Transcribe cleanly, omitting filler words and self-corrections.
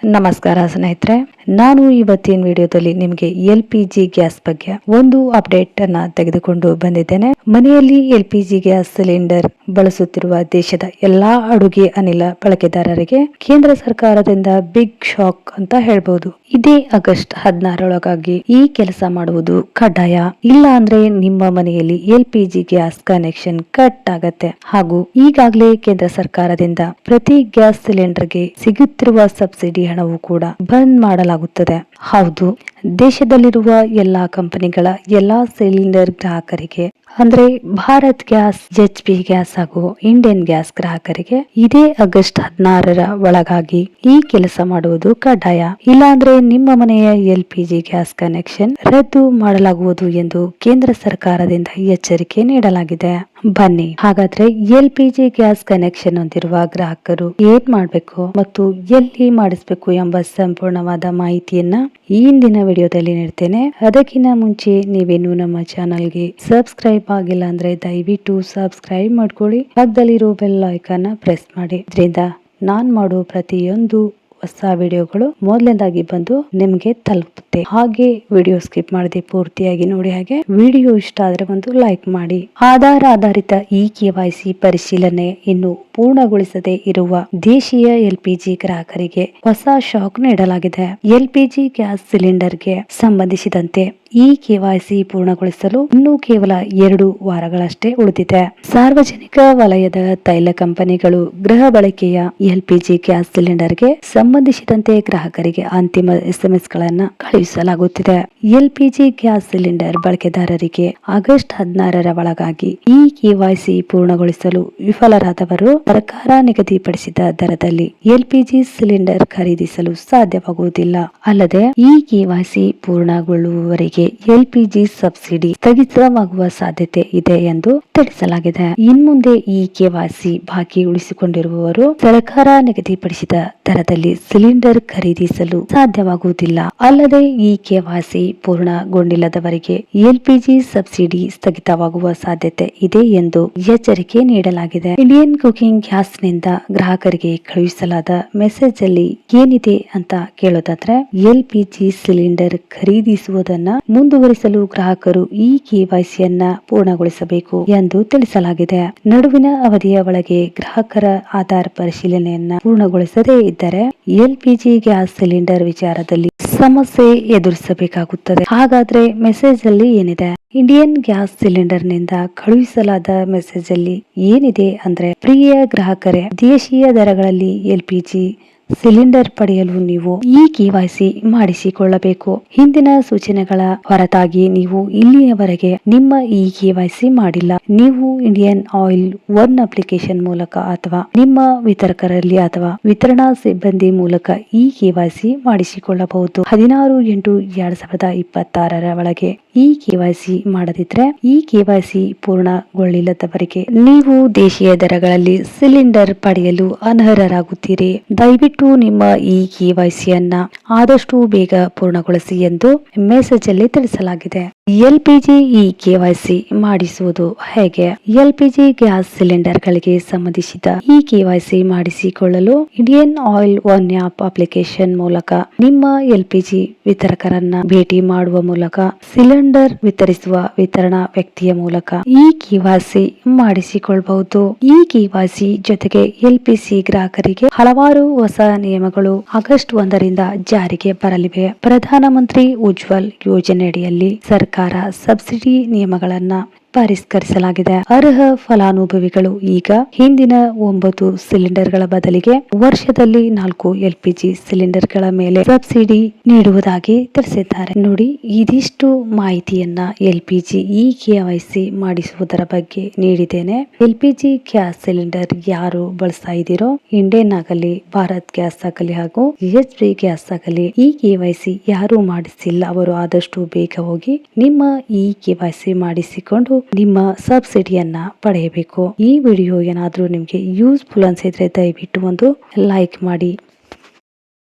ನಮಸ್ಕಾರ ಸ್ನೇಹಿತರೆ, ನಾನು ಇವತ್ತಿನ ವಿಡಿಯೋದಲ್ಲಿ ನಿಮಗೆ LPG ಗ್ಯಾಸ್ ಬಗ್ಗೆ ಒಂದು ಅಪ್ಡೇಟ್ ಅನ್ನ ತೆಗೆದುಕೊಂಡು ಬಂದಿದ್ದೇನೆ. ಮನೆಯಲ್ಲಿ LPG ಗ್ಯಾಸ್ ಸಿಲಿಂಡರ್ ಬಳಸುತ್ತಿರುವ ದೇಶದ ಎಲ್ಲಾ ಅಡುಗೆ ಅನಿಲ ಬಳಕೆದಾರರಿಗೆ ಕೇಂದ್ರ ಸರ್ಕಾರದಿಂದ ಬಿಗ್ ಶಾಕ್ ಅಂತ ಹೇಳ್ಬಹುದು. ಇದೇ ಆಗಸ್ಟ್ 16 ಈ ಕೆಲಸ ಮಾಡುವುದು ಕಡ್ಡಾಯ. ಇಲ್ಲ ಅಂದ್ರೆ ನಿಮ್ಮ ಮನೆಯಲ್ಲಿ LPG ಗ್ಯಾಸ್ ಕನೆಕ್ಷನ್ ಕಟ್ ಆಗತ್ತೆ. ಹಾಗೂ ಈಗಾಗಲೇ ಕೇಂದ್ರ ಸರ್ಕಾರದಿಂದ ಪ್ರತಿ ಗ್ಯಾಸ್ ಸಿಲಿಂಡರ್ಗೆ ಸಿಗುತ್ತಿರುವ ಸಬ್ಸಿಡಿ ಹಣವು ಕೂಡ ಬಂದ್ ಮಾಡಲಾಗುತ್ತದೆ. ಹೌದು, ದೇಶದಲ್ಲಿರುವ ಎಲ್ಲಾ ಕಂಪನಿಗಳ ಎಲ್ಲಾ ಸಿಲಿಂಡರ್ ಗ್ರಾಹಕರಿಗೆ ಅಂದ್ರೆ ಭಾರತ್ ಗ್ಯಾಸ್, HP ಗ್ಯಾಸ್ ಹಾಗೂ ಇಂಡಿಯನ್ ಗ್ಯಾಸ್ ಗ್ರಾಹಕರಿಗೆ ಇದೇ ಆಗಸ್ಟ್ 16 ಒಳಗಾಗಿ ಈ ಕೆಲಸ ಮಾಡುವುದು ಕಡ್ಡಾಯ. ಇಲ್ಲಾಂದ್ರೆ ನಿಮ್ಮ ಮನೆಯ LPG ಗ್ಯಾಸ್ ಕನೆಕ್ಷನ್ ರದ್ದು ಮಾಡಲಾಗುವುದು ಎಂದು ಕೇಂದ್ರ ಸರ್ಕಾರದಿಂದ ಎಚ್ಚರಿಕೆ ನೀಡಲಾಗಿದೆ. ಬನ್ನಿ ಹಾಗಾದ್ರೆ LPG ಗ್ಯಾಸ್ ಕನೆಕ್ಷನ್ ಹೊಂದಿರುವ ಗ್ರಾಹಕರು ಏನ್ ಮಾಡ್ಬೇಕು ಮತ್ತು ಎಲ್ಲಿ ಮಾಡಿಸ್ಬೇಕು ಎಂಬ ಸಂಪೂರ್ಣವಾದ ಮಾಹಿತಿಯನ್ನ ಈ ಇಂದಿನ ವಿಡಿಯೋದಲ್ಲಿ ನೀಡ್ತೇನೆ. ಅದಕ್ಕಿಂತ ಮುಂಚೆ ನೀವೇನು ನಮ್ಮ ಚಾನಲ್ಗೆ ಸಬ್ಸ್ಕ್ರೈಬ್ ಆಗಿಲ್ಲ ಅಂದ್ರೆ ದಯವಿಟ್ಟು ಸಬ್ಸ್ಕ್ರೈಬ್ ಮಾಡ್ಕೊಳ್ಳಿ. ಪಕ್ಕದಲ್ಲಿರೋ ಬೆಲ್ ಐಕಾನ್ ಪ್ರೆಸ್ ಮಾಡಿ. ಇದರಿಂದ ನಾನ್ ಮಾಡೋ ಪ್ರತಿಯೊಂದು ಹೊಸ ವಿಡಿಯೋಗಳು ಮೊದಲನೇದಾಗಿ ಬಂದು ನಿಮ್ಗೆ ತಲುಪುತ್ತೆ. ಹಾಗೆ ವಿಡಿಯೋ ಸ್ಕಿಪ್ ಮಾಡದೆ ಪೂರ್ತಿಯಾಗಿ ನೋಡಿ. ಹಾಗೆ ವಿಡಿಯೋ ಇಷ್ಟ ಆದ್ರೆ ಒಂದು ಲೈಕ್ ಮಾಡಿ. ಆಧಾರ್ ಆಧಾರಿತ KYC ಪರಿಶೀಲನೆ ಇನ್ನು ಪೂರ್ಣಗೊಳಿಸದೆ ಇರುವ ದೇಶೀಯ LPG ಗ್ರಾಹಕರಿಗೆ ಹೊಸ ಶಾಕ್ ನೀಡಲಾಗಿದೆ. LPG ಗ್ಯಾಸ್ ಸಿಲಿಂಡರ್ಗೆ ಸಂಬಂಧಿಸಿದಂತೆ KYC ಪೂರ್ಣಗೊಳಿಸಲು ಇನ್ನೂ ಕೇವಲ 2 ವಾರಗಳಷ್ಟೇ ಉಳಿದಿದೆ. ಸಾರ್ವಜನಿಕ ವಲಯದ ತೈಲ ಕಂಪನಿಗಳು ಗೃಹ ಬಳಕೆಯ LPG ಗ್ಯಾಸ್ ಸಿಲಿಂಡರ್ಗೆ ಸಂಬಂಧಿಸಿದಂತೆ ಗ್ರಾಹಕರಿಗೆ ಅಂತಿಮ SMS ಗಳನ್ನ ಕಳುಹಿಸಲಾಗುತ್ತಿದೆ. LPG ಗ್ಯಾಸ್ ಸಿಲಿಂಡರ್ ಬಳಕೆದಾರರಿಗೆ ಆಗಸ್ಟ್ 16 ಒಳಗಾಗಿ KYC ಪೂರ್ಣಗೊಳಿಸಲು ವಿಫಲರಾದವರು ಸರ್ಕಾರ ನಿಗದಿಪಡಿಸಿದ ದರದಲ್ಲಿ LPG ಸಿಲಿಂಡರ್ ಖರೀದಿಸಲು ಸಾಧ್ಯವಾಗುವುದಿಲ್ಲ. ಅಲ್ಲದೆ KYC ಪೂರ್ಣಗೊಳ್ಳುವವರೆಗೆ LPG ಸಬ್ಸಿಡಿ ಸ್ಥಗಿತವಾಗುವ ಸಾಧ್ಯತೆ ಇದೆ ಎಂದು ತಿಳಿಸಲಾಗಿದೆ. ಇನ್ಮುಂದೆ KYC ಬಾಕಿ ಉಳಿಸಿಕೊಂಡಿರುವವರು ಸರ್ಕಾರ ನಿಗದಿಪಡಿಸಿದ ದರದಲ್ಲಿ ಸಿಲಿಂಡರ್ ಖರೀದಿಸಲು ಸಾಧ್ಯವಾಗುವುದಿಲ್ಲ. ಅಲ್ಲದೆ KYC ಪೂರ್ಣಗೊಂಡಿಲ್ಲದವರಿಗೆ LPG ಸಬ್ಸಿಡಿ ಸ್ಥಗಿತವಾಗುವ ಸಾಧ್ಯತೆ ಇದೆ ಎಂದು ಎಚ್ಚರಿಕೆ ನೀಡಲಾಗಿದೆ. ಇಂಡಿಯನ್ ಕುಕಿಂಗ್ ಗ್ಯಾಸ್ ನಿಂದ ಗ್ರಾಹಕರಿಗೆ ಕಳುಹಿಸಲಾದ ಮೆಸೇಜ್ ಅಲ್ಲಿ ಏನಿದೆ ಅಂತ ಕೇಳೋದಾದ್ರೆ, LPG ಸಿಲಿಂಡರ್ ಖರೀದಿಸುವುದನ್ನ ಮುಂದುವರಿಸಲು ಗ್ರಾಹಕರು KYC ಯನ್ನ ಪೂರ್ಣಗೊಳಿಸಬೇಕು ಎಂದು ತಿಳಿಸಲಾಗಿದೆ. ನಡುವಿನ ಅವಧಿಯ ಒಳಗೆ ಗ್ರಾಹಕರ ಆಧಾರ್ ಪರಿಶೀಲನೆಯನ್ನ ಪೂರ್ಣಗೊಳಿಸದೇ ಇದ್ದರೆ LPG ಗ್ಯಾಸ್ ಸಿಲಿಂಡರ್ ವಿಚಾರದಲ್ಲಿ ಸಮಸ್ಯೆ ಎದುರಿಸಬೇಕಾಗುತ್ತದೆ. ಹಾಗಾದ್ರೆ ಮೆಸೇಜ್ ಅಲ್ಲಿ ಏನಿದೆ? ಇಂಡಿಯನ್ ಗ್ಯಾಸ್ ಸಿಲಿಂಡರ್ ನಿಂದ ಕಳುಹಿಸಲಾದ ಮೆಸೇಜ್ ಅಲ್ಲಿ ಏನಿದೆ ಅಂದ್ರೆ, ಪ್ರಿಯ ಗ್ರಾಹಕರೇ, ದೇಶೀಯ ದರಗಳಲ್ಲಿ LPG ಸಿಲಿಂಡರ್ ಪಡೆಯಲು ನೀವು KYC ಮಾಡಿಸಿಕೊಳ್ಳಬೇಕು. ಹಿಂದಿನ ಸೂಚನೆಗಳ ಹೊರತಾಗಿ ನೀವು ಇಲ್ಲಿಯವರೆಗೆ ನಿಮ್ಮ KYC ಮಾಡಿಲ್ಲ. ನೀವು ಇಂಡಿಯನ್ ಆಯಿಲ್ ಒನ್ ಅಪ್ಲಿಕೇಶನ್ ಮೂಲಕ ಅಥವಾ ನಿಮ್ಮ ವಿತರಕರಲ್ಲಿ ಅಥವಾ ವಿತರಣಾ ಸಿಬ್ಬಂದಿ ಮೂಲಕ KYC ಮಾಡಿಸಿಕೊಳ್ಳಬಹುದು. 16/8/2026 ಒಳಗೆ KYC ಮಾಡದಿದ್ರೆ KYC ಪೂರ್ಣಗೊಳ್ಳಿಲ್ಲದವರಿಗೆ ನೀವು ದೇಶೀಯ ದರಗಳಲ್ಲಿ ಸಿಲಿಂಡರ್ ಪಡೆಯಲು ಅನರ್ಹರಾಗುತ್ತೀರಿ. ದಯವಿಟ್ಟು ನಿಮ್ಮ KYC ಯನ್ನ ಆದಷ್ಟು ಬೇಗ ಪೂರ್ಣಗೊಳಿಸಿ ಎಂದು ಮೆಸೇಜ್ ಅಲ್ಲಿ ತಿಳಿಸಲಾಗಿದೆ. LPG KYC ಮಾಡಿಸುವುದು ಹೇಗೆ? LPG ಗ್ಯಾಸ್ ಸಿಲಿಂಡರ್ ಗಳಿಗೆ ಸಂಬಂಧಿಸಿದ KYC ಮಾಡಿಸಿಕೊಳ್ಳಲು Indian Oil one app application ಮೂಲಕ ನಿಮ್ಮ LPG ವಿತರಕರನ್ನ ಭೇಟಿ ಮಾಡುವ ಮೂಲಕ ಸಿಲಿಂಡರ್ ವಿತರಿಸುವ ವಿತರಣಾ ವ್ಯಕ್ತಿಯ ಮೂಲಕ KYC ಮಾಡಿಸಿಕೊಳ್ಳಬಹುದು. KYC ಜೊತೆಗೆ LPG ಗ್ರಾಹಕರಿಗೆ ಹಲವಾರು ಹೊಸ ನಿಯಮಗಳು ಆಗಸ್ಟ್ 1ರಿಂದ ಜಾರಿಗೆ ಬರಲಿವೆ. ಪ್ರಧಾನಮಂತ್ರಿ ಉಜ್ವಲ್ ಯೋಜನೆಯಡಿಯಲ್ಲಿ ಸರ್ಕಾರ ಸಬ್ಸಿಡಿ ನಿಯಮಗಳನ್ನ ಪರಿಷ್ಕರಿಸಲಾಗಿದೆ. ಅರ್ಹ ಫಲಾನುಭವಿಗಳು ಈಗ ಹಿಂದಿನ 9 ಸಿಲಿಂಡರ್ಗಳ ಬದಲಿಗೆ ವರ್ಷದಲ್ಲಿ 4 LPG ಸಿಲಿಂಡರ್ಗಳ ಮೇಲೆ ಸಬ್ಸಿಡಿ ನೀಡುವುದಾಗಿ ತಿಳಿಸಿದ್ದಾರೆ. ನೋಡಿ, ಇದಿಷ್ಟು ಮಾಹಿತಿಯನ್ನ LPG KYC ಮಾಡಿಸುವುದರ ಬಗ್ಗೆ ನೀಡಿದ್ದೇನೆ. LPG ಗ್ಯಾಸ್ ಸಿಲಿಂಡರ್ ಯಾರು ಬಳಸ್ತಾ ಇದ್ದೀರೋ, ಇಂಡಿಯನ್ ಆಗಲಿ, ಭಾರತ್ ಗ್ಯಾಸ್ ಆಗಲಿ ಹಾಗೂ HP ಗ್ಯಾಸ್ ಆಗಲಿ KYC ಯಾರು ಮಾಡಿಸಿಲ್ಲ ಅವರು ಆದಷ್ಟು ಬೇಗ ಹೋಗಿ ನಿಮ್ಮ KYC ಮಾಡಿಸಿಕೊಂಡು ನಿಮ್ಮ ಸಬ್ಸಿಡಿಯನ್ನ ಪಡೆಯಬೇಕು. ಈ ವಿಡಿಯೋ ಏನಾದ್ರೂ ನಿಮ್ಗೆ ಯೂಸ್ಫುಲ್ ಅನ್ಸಿದ್ರೆ ದಯವಿಟ್ಟು ಒಂದು ಲೈಕ್ ಮಾಡಿ.